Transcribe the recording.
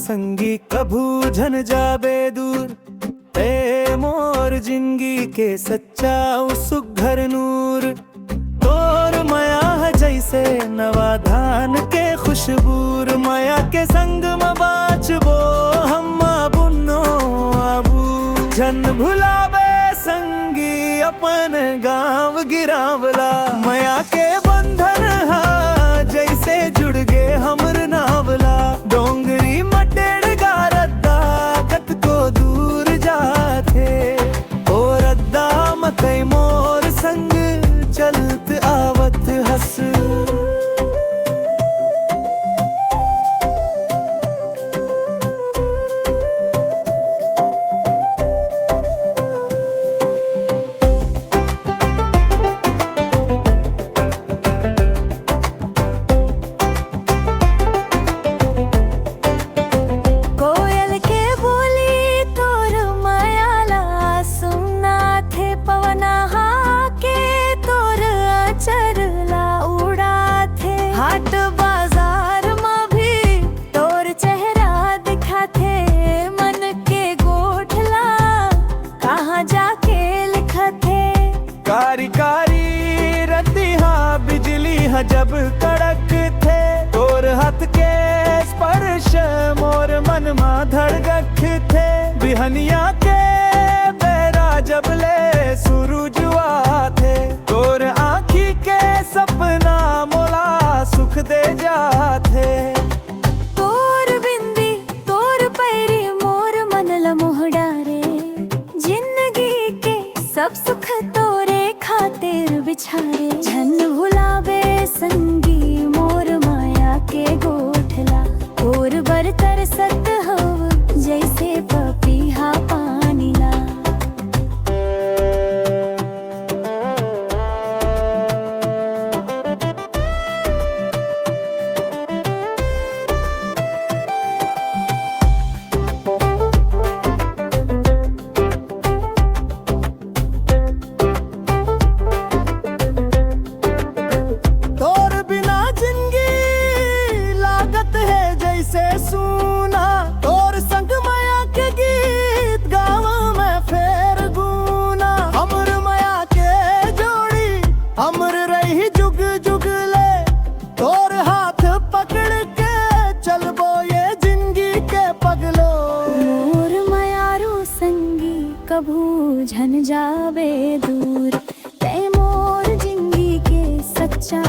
संगी कभू झन जाबे दूर। ते मोर जिंदगी के सच्चा सुघर नूर। तोर माया है जैसे नवा धान के खुशबूर। माया के संग में बाचबो हम बुनो आबू। झन भुलावे संगी अपन गाँव गिरावला। माया के बंधन हा जैसे जुड़ गे हमर नावला। डोंगरी मटेड़ गारदा कत को दूर जाथे। और अद्दा मकई मोर संग चलत आवत हस। कारी कारी रतिहा बिजली हा जब कड़क थे। तोर हाथ के स्पर्श मोर मन मा धड़कत थे। बिहनिया के बेरा जब ले सुरुजुआ थे। तोर आँखी के सपना मोला सुख दे जाथे। तोर बिंदी तोर पैरी मोर मन ल मोहडारे। जिंदगी के सब सुख तोरे खातिर बिछारे। झन भुलावे संगी मोर माया के गोठला। और बर तरसत हव जैसे पपीहा पानीला। सुना तोर संग माया के गीत गावा मैं फेर गुना। हमर माया के जोड़ी हमर रही जुग जुग ले। तोर हाथ पकड़ के चलबो ये जिंदगी के पगलो। मोर मायारू संगी कभू झन जावे दूर। ते मोर जिंदगी के सच्चा